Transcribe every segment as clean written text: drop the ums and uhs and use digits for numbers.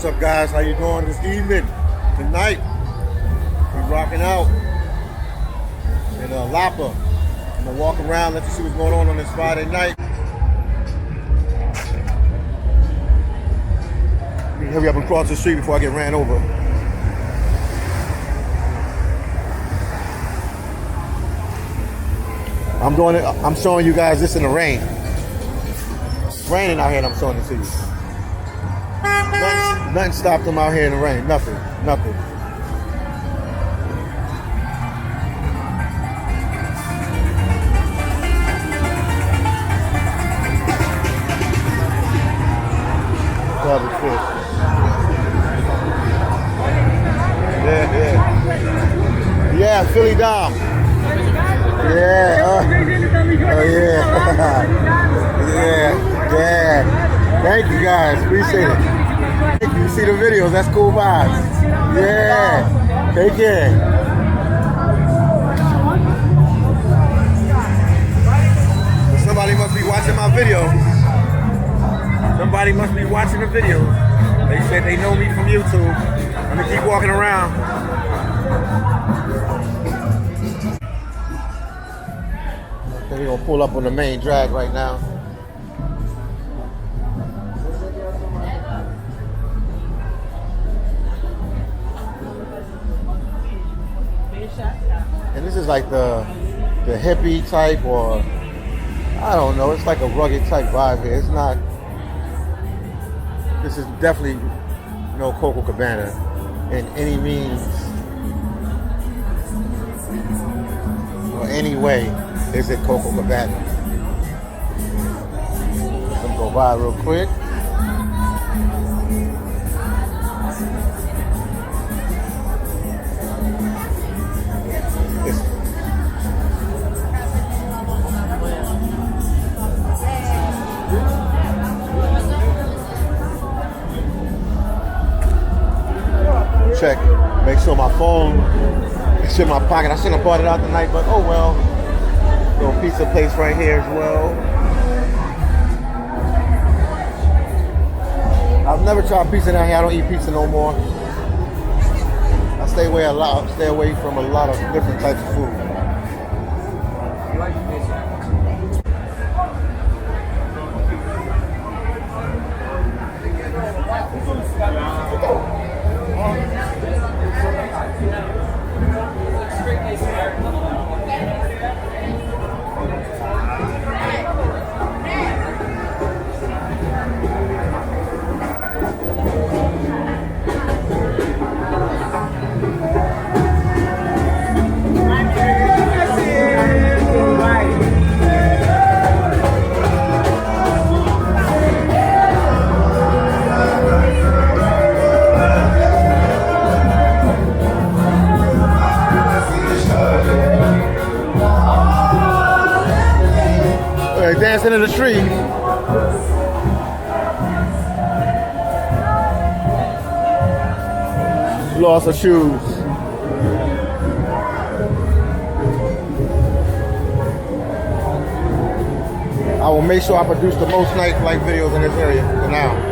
What's up, guys? How you doing this evening? Tonight, we rocking out in LAPA. I'm gonna walk around, let you see what's going on this Friday night. Let me hurry up and cross the street before I get ran over. I'm showing you guys this in the rain. It's raining out here and I'm showing it to you. Nothing stopped them out here in the rain. Nothing. Garbage fish. Yeah, Philly Dom. Yeah. Oh yeah. Yeah. Thank you guys. Appreciate it. You see the videos, that's cool vibes. Yeah, take care. Somebody must be watching my video. Somebody must be watching the video. They said they know me from YouTube. Let me keep walking around. I think we're gonna pull up on the main drag right now. And this is like the hippie type, or I don't know, it's like a rugged type vibe here. It's not, this is definitely no Coco Cabana in any means or any way is it Coco Cabana. Let me go by real quick. Check, make sure my phone is in my pocket. I shouldn't have bought it out tonight, but oh well. Little pizza place right here as well. I've never tried pizza down here. I don't eat pizza no more. I stay away from a lot of different types of food. Dancing in the street. Lost her shoes. I will make sure I produce the most nightlife videos in this area for now.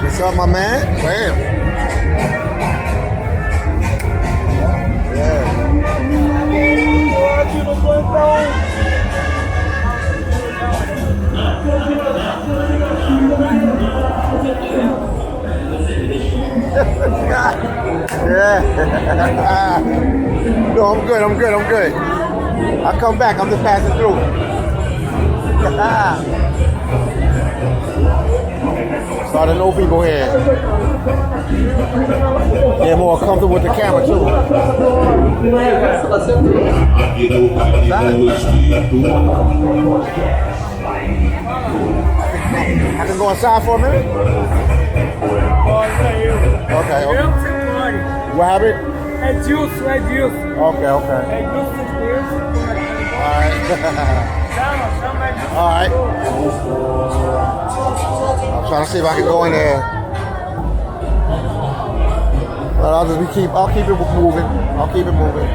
What's up, my man? Bam. Yeah. Yeah. No, I'm good. I'm good. I'm good. I'll come back. I'm just passing through. Starting to know people here. They're more comfortable with the camera too. I can go inside for a minute? Okay, okay. What happened? Juice. Okay, okay. Alright. I'm trying to see if I can go in there. But I'll keep it moving. I'll keep it moving.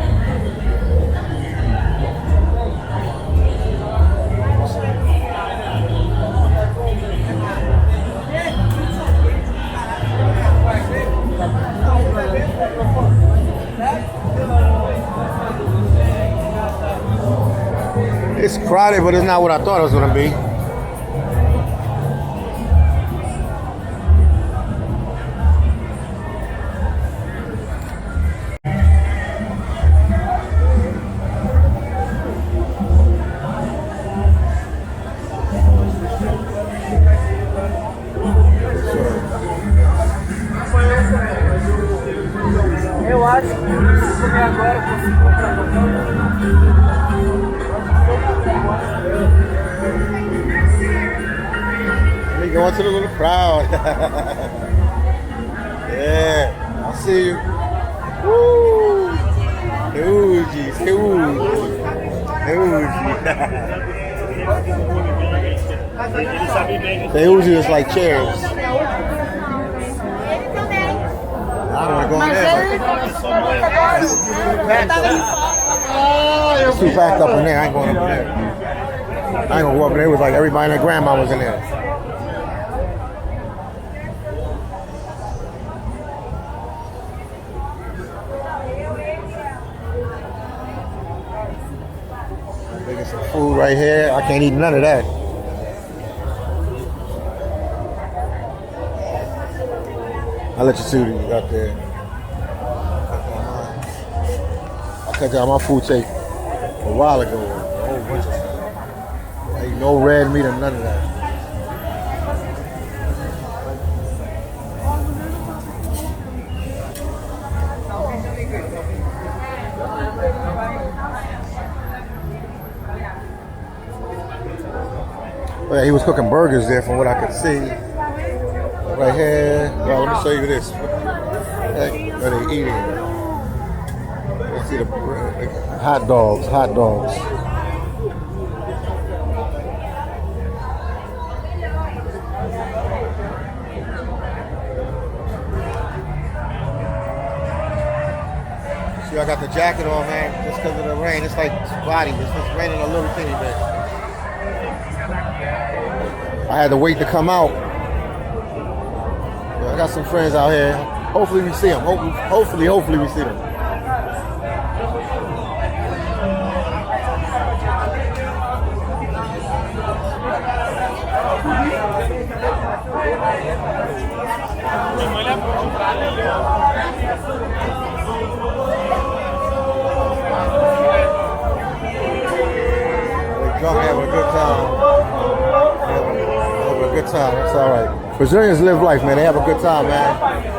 It's crowded, but it's not what I thought it was gonna be. Eu acho que comer agora eu consigo comprar qualquer We going to the little crowd. Yeah, I see you. Woo! Huge. The Uzi is like chairs. I don't want to go in there. It's too packed up in there. I ain't going up in there. I ain't gonna go up in there. It was like everybody and their grandma was in there. They get some food right here. I can't eat none of that. I'll let you see what you got there. I cut down my food tape a while ago. A whole bunch of stuff. Ain't no red meat or none of that. Oh yeah, he was cooking burgers there from what I could see. Right here. Well, let me show you this. Where they eating. Let's see the hot dogs. See, I got the jacket on, man, just because of the rain. It's like spotty. It's just raining a little teeny bit. I had to wait to come out. I got some friends out here. Hopefully we see them. Hopefully we see them. We're drunk, having a good time. Having a good time. That's all right. Brazilians live life, man. They have a good time, man.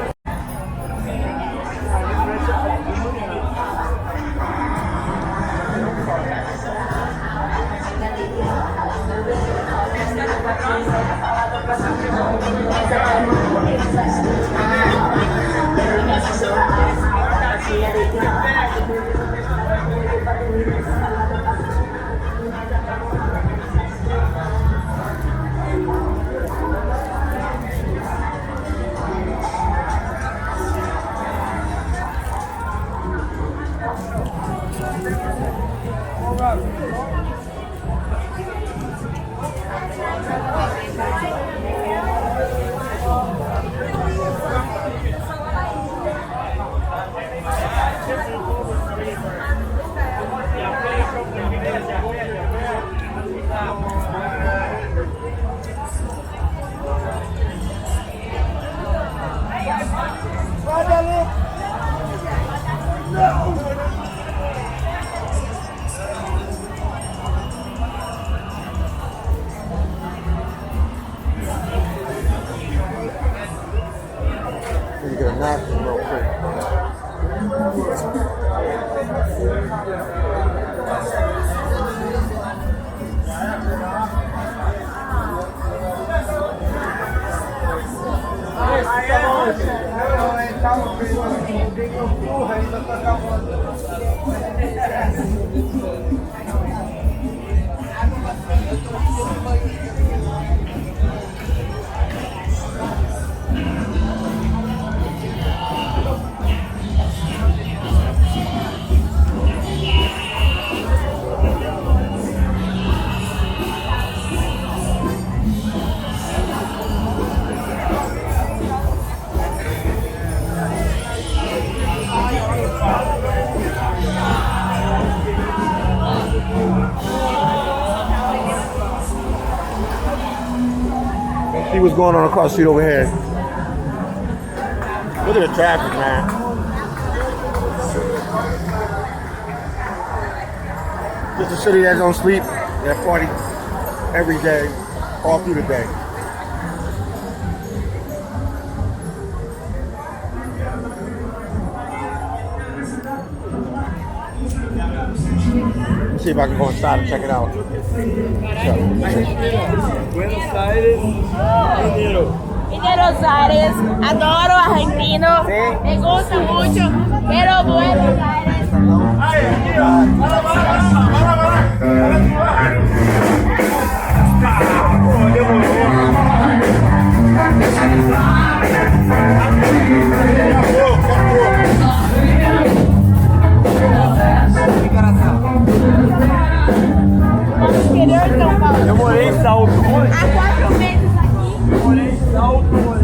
napkin real quick. See what's going on across the street over here. Look at the traffic, man. Just a city that don't sleep. They party every day, all through the day. Let's see if I can go inside and check it out. Buenos Aires, Mineiro. Buenos Aires, adoro argentino, me gusta mucho, pero Buenos Aires. Ay, aquí, eu morei em Salto. Há 4 meses aqui. Morei em Salto, morei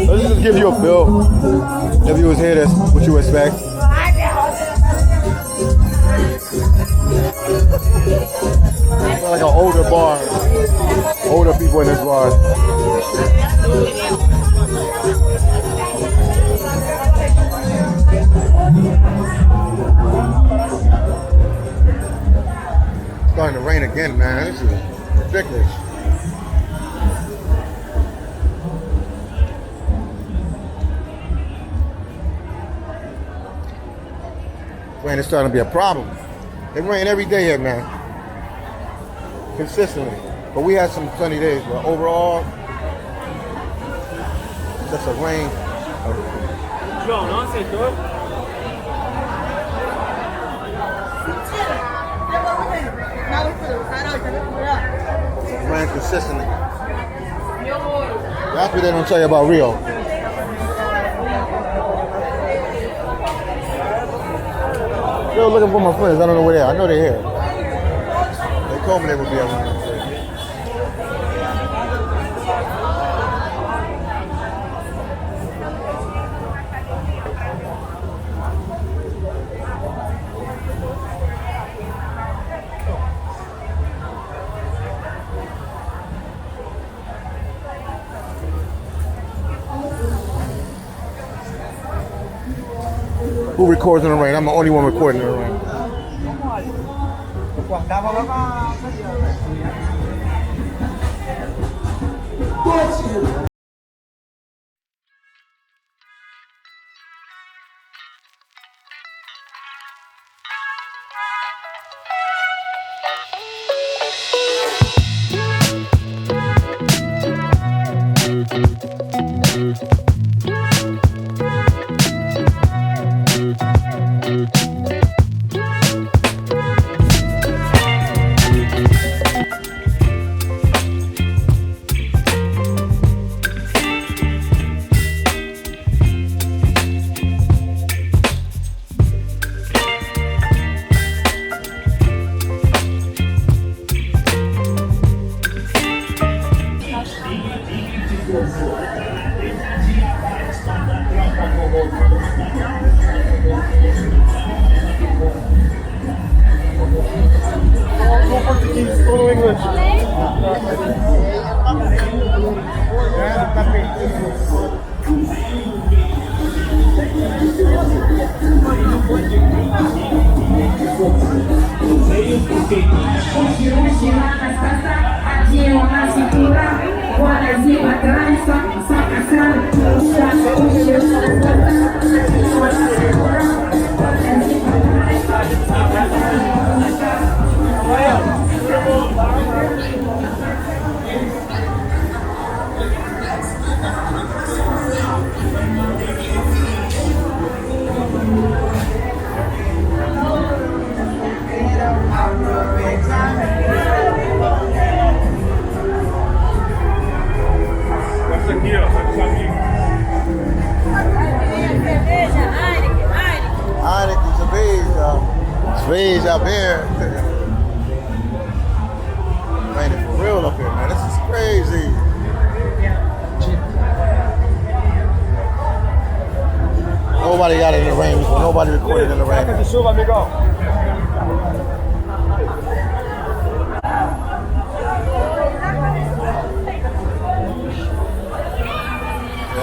Let's just give you a bill. If you was here, that's what you expect. It's like an older bar. Older people in this bar. It's starting to rain again, man. This is ridiculous. Rain is starting to be a problem. It rain every day here, man. Consistently. But we had some sunny days, but overall, just a rain. João, não aceitou? Rain consistently. That's what they don't tell you about Rio. Still looking for my friends. I don't know where they are. I know they're here. They told me they would be able to. Who records in the rain? I'm the only one recording in the rain. Guardava lá na... Beige up here. Raining for real up here, man. This is crazy. Nobody got it in the rain before. Nobody recorded in the rain. They're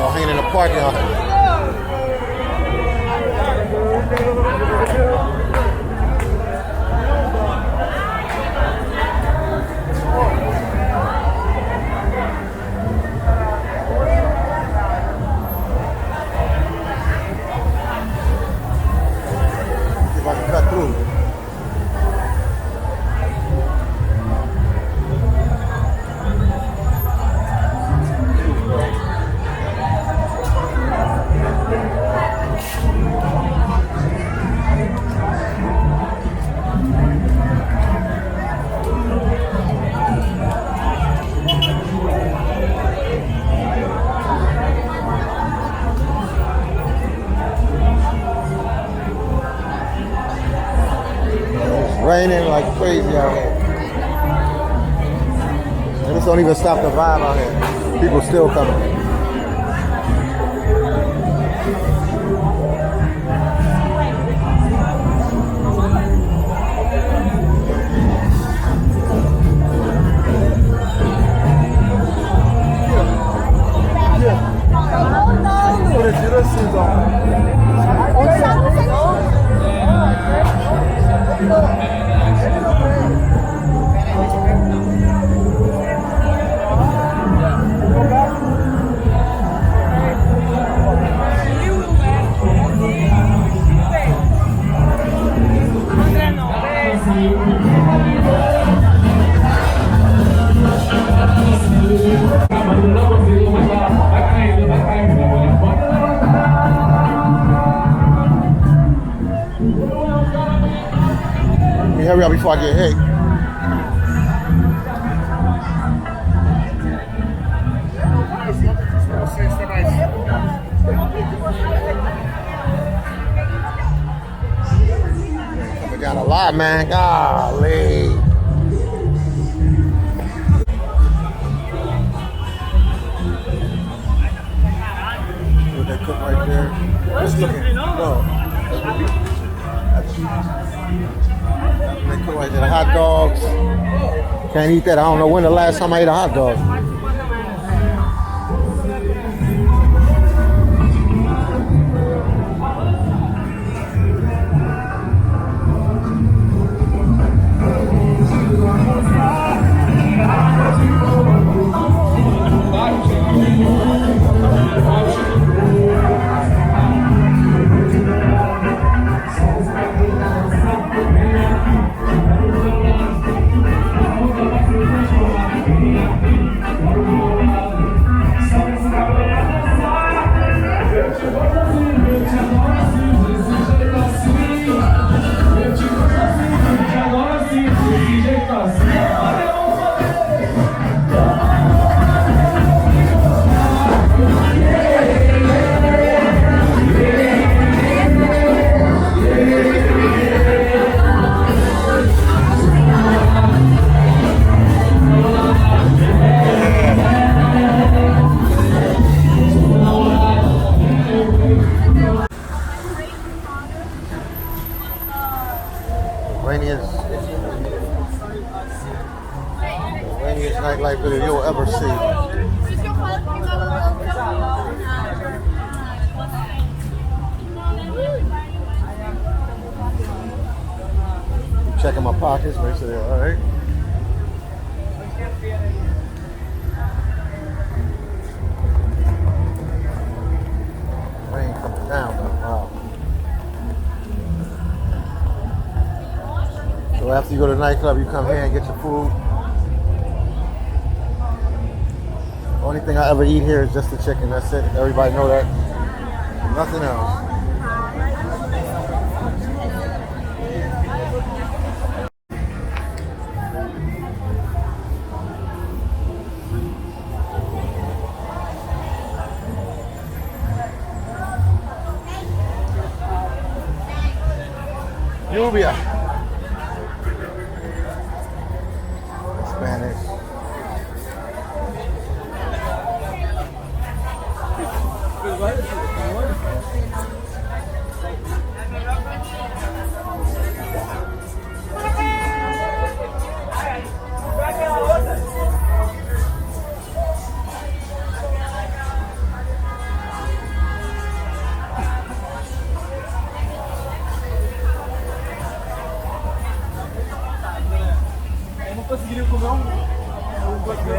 all hanging in the parking lot. Raining like crazy out here. And this don't even stop the vibe out here. People still coming. Hurry up before I get hit. Coming down a lot, man. Golly. What they cook right there? Just looking. No. They cook right there. The hot dogs. Can't eat that. I don't know when the last time I ate a hot dog. Rainiest nightlife video you'll ever see. Checking my pockets, make sure they're all right. Rain coming down though. Wow. So after you go to the nightclub, you come here and get your food. Only thing I ever eat here is just the chicken. That's it. Everybody know that. Nothing else. Lluvia. Spanish. Conseguiria comer um café.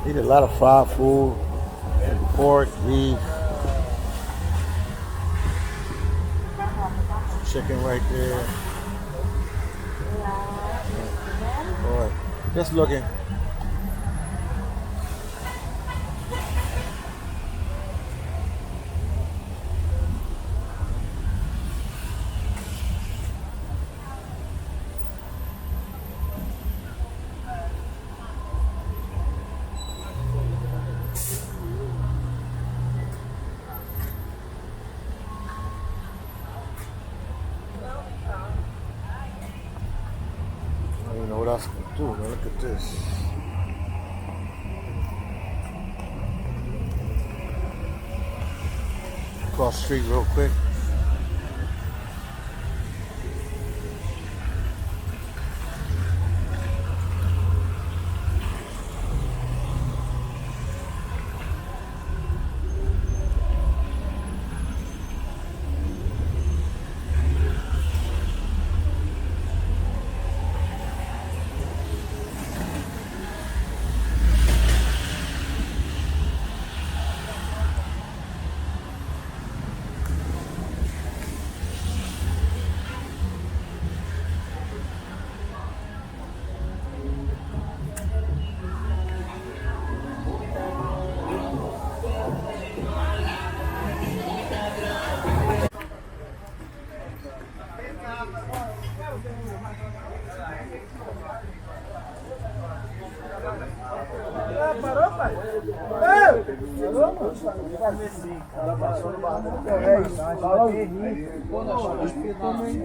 Eat a lot of fried food, pork, beef, chicken right there. Boy, just looking. I don't even know what else I can do, man. Look at this. Cross the street real quick. Parou, pai?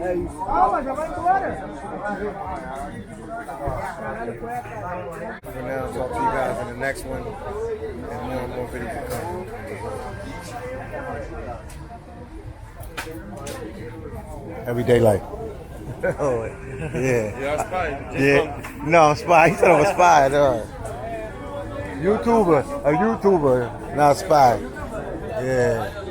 É isso. Calma, já vai embora. For now, talk to you guys in the next one, and more videos to come. Everyday life. Oh, yeah. You're a spy. Yeah. No, spy. He said I'm a spy. No. YouTuber. A YouTuber, not spy. Yeah.